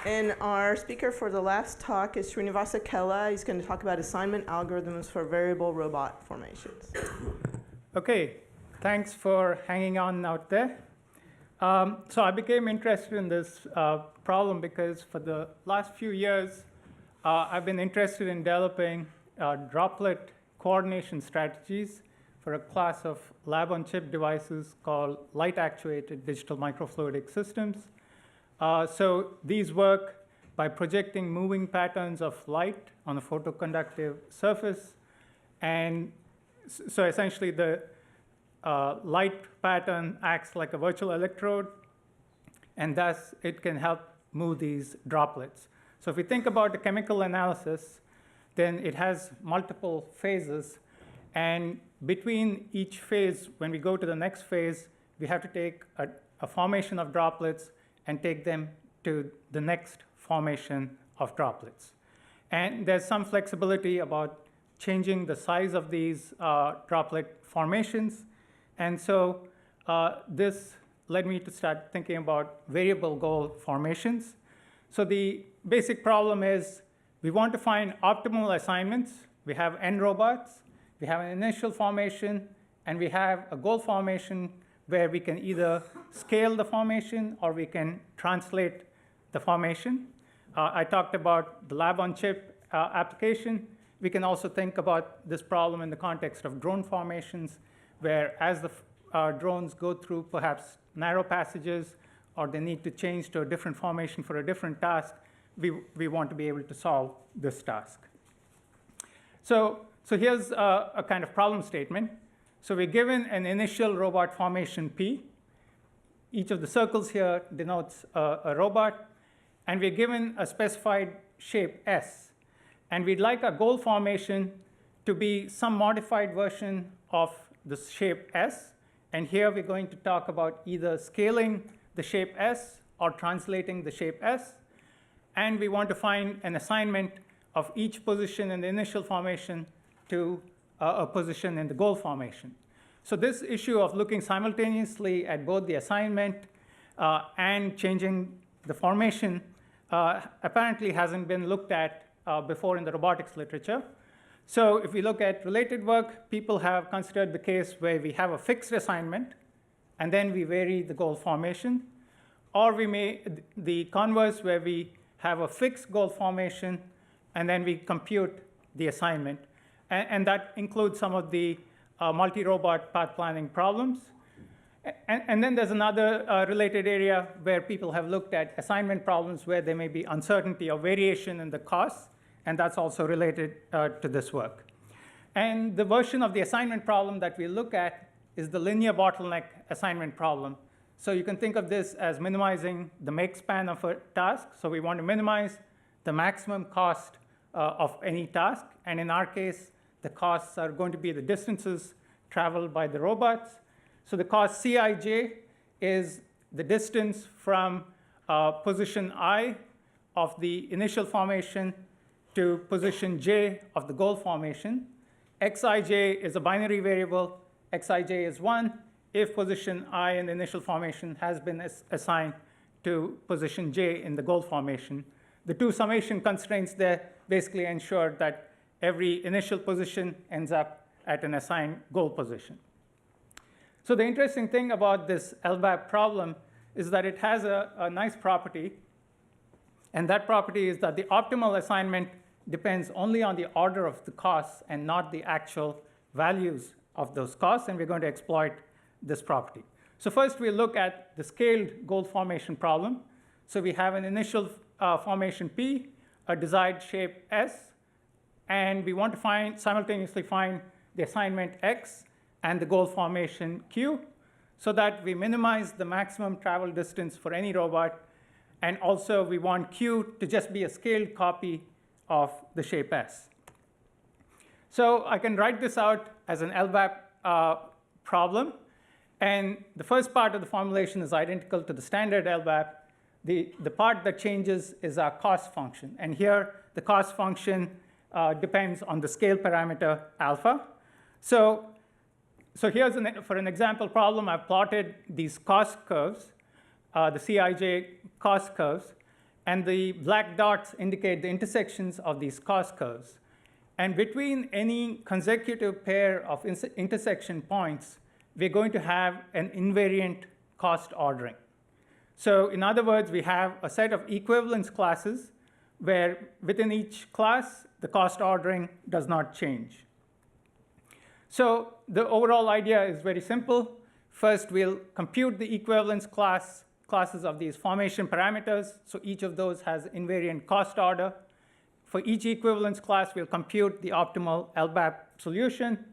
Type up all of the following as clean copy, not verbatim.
And our speaker for the last talk is Srinivas Akella. He's going to talk about assignment algorithms for variable robot formations. OK, thanks for hanging on out there. So I became interested in this problem because for the last few years, I've been interested in developing droplet coordination strategies for a class of lab-on-chip devices called light-actuated digital microfluidic systems. So these work by projecting moving patterns of light on a photoconductive surface. And so essentially, the light pattern acts like a virtual electrode, and thus it can help move these droplets. So if we think about the chemical analysis, then it has multiple phases. And between each phase, when we go to the next phase, we have to take a formation of droplets and take them to the next formation of droplets. And there's some flexibility about changing the size of these droplet formations. And so this led me to start thinking about variable goal formations. So the basic problem is we want to find optimal assignments. We have n robots. We have an initial formation. And we have a goal formation where we can either scale the formation or we can translate the formation. I talked about the lab-on-chip application. We can also think about this problem in the context of drone formations, where as the drones go through perhaps narrow passages or they need to change to a different formation for a different task, we want to be able to solve this task. So here's a kind of problem statement. So we're given an initial robot formation P. Each of the circles here denotes a robot. And we're given a specified shape S. And we'd like a goal formation to be some modified version of the shape S. And here we're going to talk about either scaling the shape S or translating the shape S. And we want to find an assignment of each position in the initial formation to a position in the goal formation. So this issue of looking simultaneously at both the assignment and changing the formation apparently hasn't been looked at before in the robotics literature. So if we look at related work, people have considered the case where we have a fixed assignment, and then we vary the goal formation. Or we may the converse, where we have a fixed goal formation, and then we compute the assignment. And that includes some of the multi-robot path planning problems. And then there's another related area where people have looked at assignment problems where there may be uncertainty or variation in the costs. And that's also related to this work. And the version of the assignment problem that we look at is the linear bottleneck assignment problem. So you can think of this as minimizing the make span of a task. So we want to minimize the maximum cost of any task. And in our case, the costs are going to be the distances traveled by the robots. So the cost Cij is the distance from position I of the initial formation to position j of the goal formation. Xij is a binary variable. Xij is 1 if position I in the initial formation has been assigned to position j in the goal formation. The two summation constraints there basically ensure that every initial position ends up at an assigned goal position. So the interesting thing about this LBAP problem is that it has a nice property. And that property is that the optimal assignment depends only on the order of the costs and not the actual values of those costs. And we're going to exploit this property. So first, we'll look at the scaled goal formation problem. So we have an initial formation P, a desired shape S. And we want to simultaneously find the assignment X and the goal formation Q so that we minimize the maximum travel distance for any robot. And also, we want Q to just be a scaled copy of the shape S. So I can write this out as an LBAP problem. And the first part of the formulation is identical to the standard LBAP. The part that changes is our cost function. And here, the cost function depends on the scale parameter alpha. So here's for an example problem, I've plotted these cost curves, the Cij cost curves. and the black dots indicate the intersections of these cost curves. And between any consecutive pair of intersection points, we're going to have an invariant cost ordering. So in other words, we have a set of equivalence classes where within each class, the cost ordering does not change. So the overall idea is very simple. First, we'll compute the equivalence classes of these formation parameters. So each of those has invariant cost order. For each equivalence class, we'll compute the optimal LBAP solution.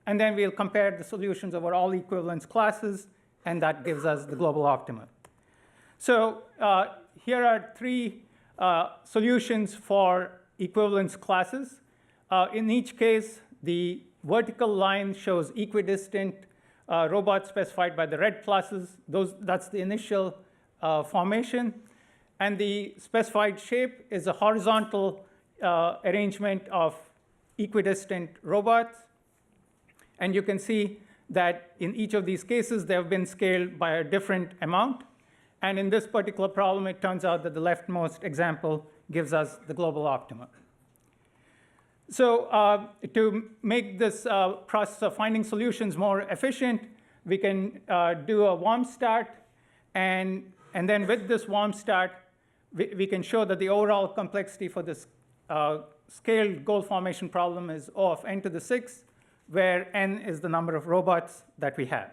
And then we'll compare the solutions over all equivalence classes. And that gives us the global optima. So here are three solutions for equivalence classes. In each case, the vertical line shows equidistant robots specified by the red pluses. That's the initial formation. And the specified shape is a horizontal arrangement of equidistant robots. And you can see that in each of these cases, they have been scaled by a different amount. And in this particular problem, it turns out that the leftmost example gives us the global optima. So to make this process of finding solutions more efficient, we can do a warm start. And then with this warm start, we can show that the overall complexity for this scaled goal formation problem is O of n to the 6, where n is the number of robots that we have.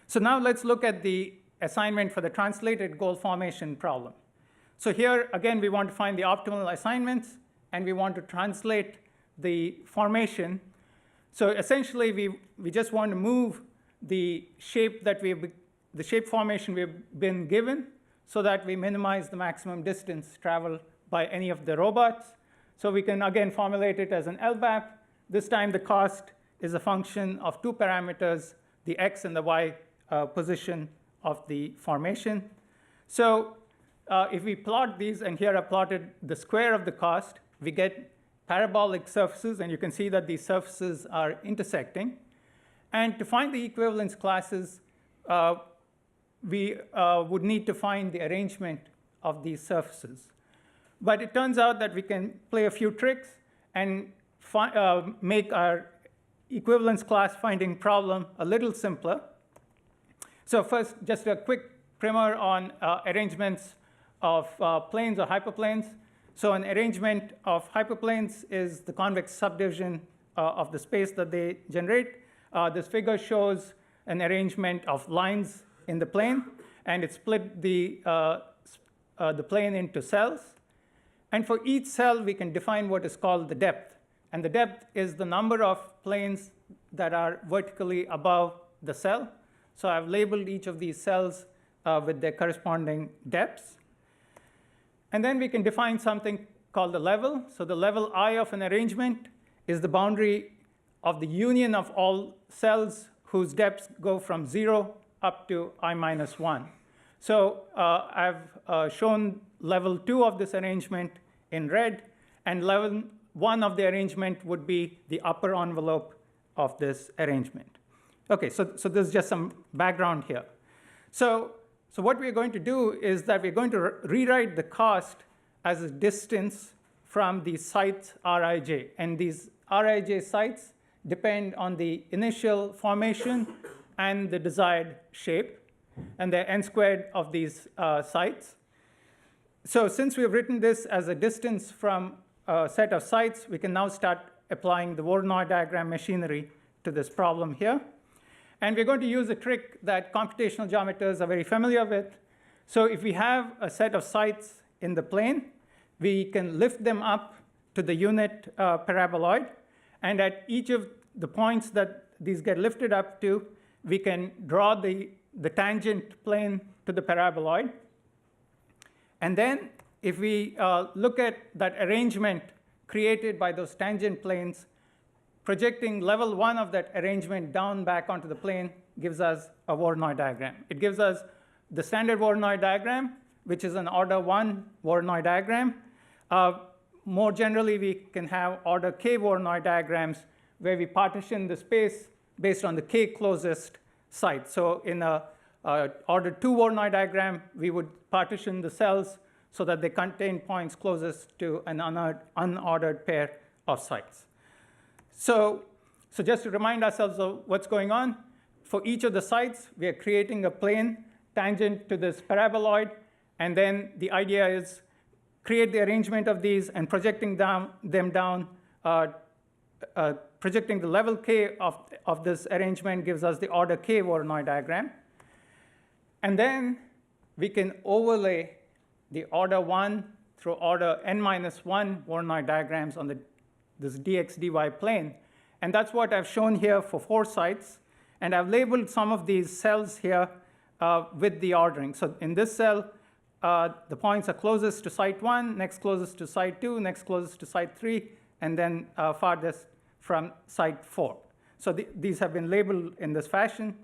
So now let's look at the assignment for the translated goal formation problem. So here, again, we want to find the optimal assignments, and we want to translate the formation. So essentially, we just want to move the shape that the shape formation we've been given so that we minimize the maximum distance traveled by any of the robots. So we can, again, formulate it as an LBAP. This time, the cost is a function of two parameters, the x and the y position of the formation. So if we plot these, and here I plotted the square of the cost, we get parabolic surfaces. And you can see that these surfaces are intersecting. And to find the equivalence classes, we would need to find the arrangement of these surfaces. But it turns out that we can play a few tricks and make our equivalence class finding problem a little simpler. So first, just a quick primer on arrangements of planes or hyperplanes. So an arrangement of hyperplanes is the convex subdivision of the space that they generate. This figure shows an arrangement of lines in the plane, and it split the plane into cells. And for each cell, we can define what is called the depth. And the depth is the number of planes that are vertically above the cell. So I've labeled each of these cells with their corresponding depths. And then we can define something called the level. So the level I of an arrangement is the boundary of the union of all cells whose depths go from 0 up to I minus 1. So I've shown level 2 of this arrangement in red, and level 1 of the arrangement would be the upper envelope of this arrangement. OK, so there's just some background here. So what we're going to do is that we're going to rewrite the cost as a distance from these sites Rij. And these Rij sites depend on the initial formation and the desired shape, and the n squared of these sites. So since we've written this as a distance from a set of sites, we can now start applying the Voronoi diagram machinery to this problem here. And we're going to use a trick that computational geometers are very familiar with. So if we have a set of sites in the plane, we can lift them up to the unit paraboloid. And at each of the points that these get lifted up to, we can draw the tangent plane to the paraboloid. And then if we look at that arrangement created by those tangent planes, projecting level 1 of that arrangement down back onto the plane gives us a Voronoi diagram. It gives us the standard Voronoi diagram, which is an order 1 Voronoi diagram. More generally, we can have order k Voronoi diagrams where we partition the space based on the k closest site. So in a order 2 Voronoi diagram, we would partition the cells so that they contain points closest to an unordered pair of sites. So just to remind ourselves of what's going on, for each of the sites, we are creating a plane tangent to this paraboloid, and then the idea is create the arrangement of these and projecting them down, projecting the level k of this arrangement gives us the order k Voronoi diagram. And then we can overlay the order 1 through order n-1 Voronoi diagrams on this dx dy plane. And that's what I've shown here for 4 sites. And I've labeled some of these cells here with the ordering. So in this cell, the points are closest to site 1, next closest to site 2, next closest to site 3, and then farthest from site 4. So these have been labeled in this fashion.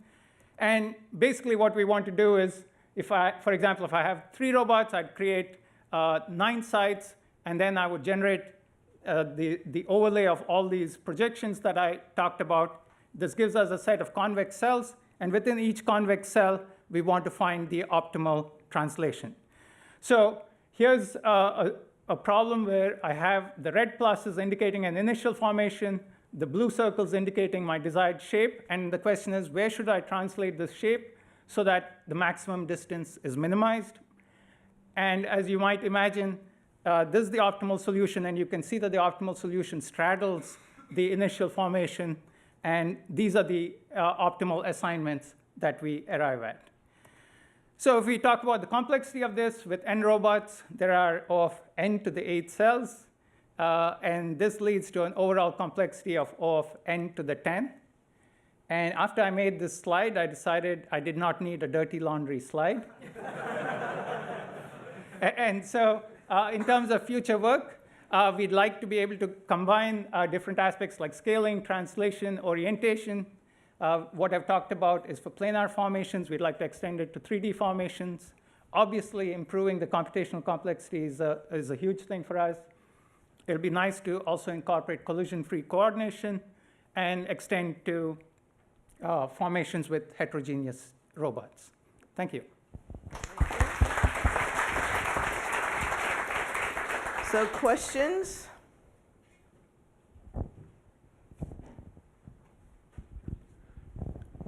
And basically what we want to do is, for example, if I have 3 robots, I'd create 9 sites, and then I would generate the overlay of all these projections that I talked about. This gives us a set of convex cells, and within each convex cell, we want to find the optimal translation. So here's a problem where I have the red pluses indicating an initial formation, the blue circles indicating my desired shape, and the question is, where should I translate this shape so that the maximum distance is minimized? And as you might imagine, this is the optimal solution, and you can see that the optimal solution straddles the initial formation, and these are the optimal assignments that we arrive at. So if we talk about the complexity of this, with n robots, there are of n to the 8 cells, and this leads to an overall complexity of O of n to the 10. And after I made this slide, I decided I did not need a dirty laundry slide. And so in terms of future work, we'd like to be able to combine different aspects like scaling, translation, orientation. What I've talked about is for planar formations. We'd like to extend it to 3D formations. Obviously, improving the computational complexity is a huge thing for us. It'll be nice to also incorporate collision-free coordination and extend to formations with heterogeneous robots. Thank you. So questions?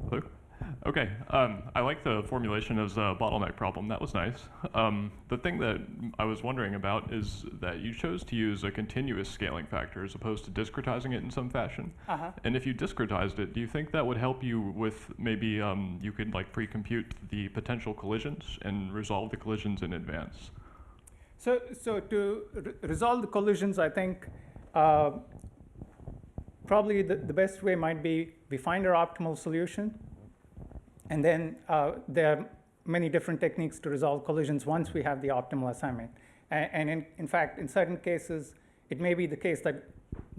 Hello? OK. I like the formulation as a bottleneck problem. That was nice. The thing that I was wondering about is that you chose to use a continuous scaling factor as opposed to discretizing it in some fashion. And if you discretized it, do you think that would help you with maybe you could like pre-compute the potential collisions and resolve the collisions in advance? So to resolve the collisions, I think probably the best way might be we find our optimal solution, and then there are many different techniques to resolve collisions once we have the optimal assignment. And in fact, in certain cases, it may be the case that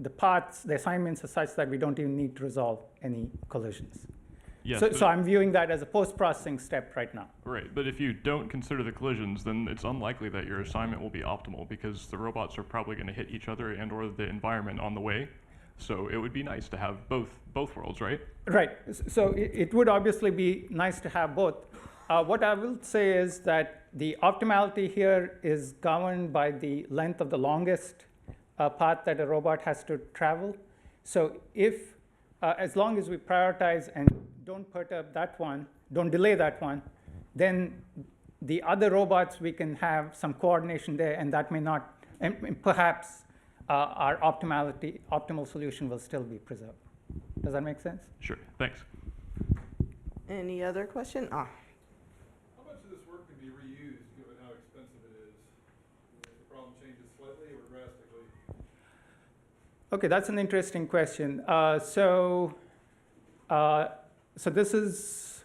the paths, the assignments are such that we don't even need to resolve any collisions. Yes, so I'm viewing that as a post-processing step right now. Right, but if you don't consider the collisions, then it's unlikely that your assignment will be optimal because the robots are probably going to hit each other and or the environment on the way. So it would be nice to have both worlds, right? Right. So it would obviously be nice to have both. What I will say is that the optimality here is governed by the length of the longest path that a robot has to travel. So if, as long as we prioritize and don't perturb that one, don't delay that one, then the other robots, we can have some coordination there, and that may not, and perhaps our optimal solution will still be preserved. Does that make sense? Sure, thanks. Any other question? How much of this work can be reused, given how expensive it is? If the problem changes slightly or drastically? OK, that's an interesting question. So this is,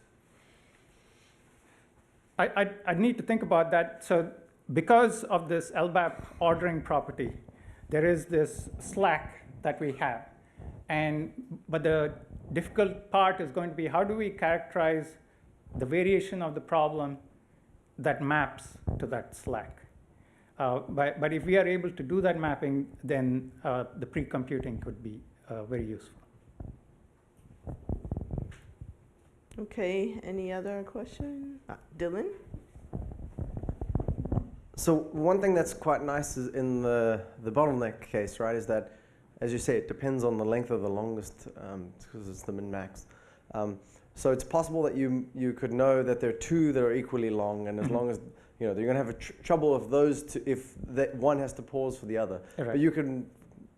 I need to think about that. So because of this LBAP ordering property, there is this slack that we have. But the difficult part is going to be how do we characterize the variation of the problem that maps to that slack? But if we are able to do that mapping, then the pre-computing could be very useful. OK, any other question? Dylan? So one thing that's quite nice is in the bottleneck case, right, is that, as you say, it depends on the length of the longest, because it's the min-max. So it's possible that you could know that there are two that are equally long, and as long as, you know, you're going to have trouble if those two, if that one has to pause for the other. Right. But you can,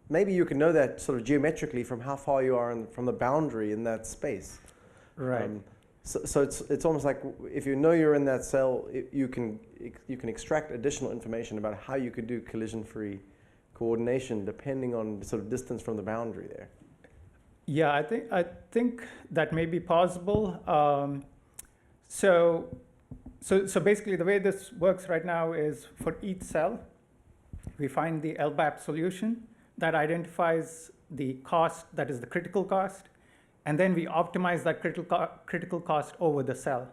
maybe you can know that sort of geometrically from how far you are from the boundary in that space. Right. So it's almost like if you know you're in that cell, you can extract additional information about how you could do collision-free coordination depending on sort of distance from the boundary there. Yeah, I think that may be possible. So basically, the way this works right now is for each cell, we find the LBAP solution that identifies the cost that is the critical cost, and then we optimize that critical cost over the cell.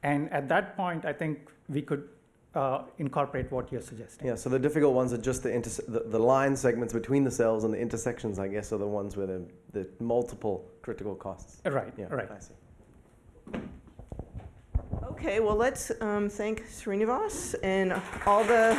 And at that point, I think we could incorporate what you're suggesting. Yeah, so the difficult ones are just the line segments between the cells, and the intersections, I guess, are the ones where the multiple critical costs. Right, Yeah, right. I see. Okay, well, let's thank Srinivas and all the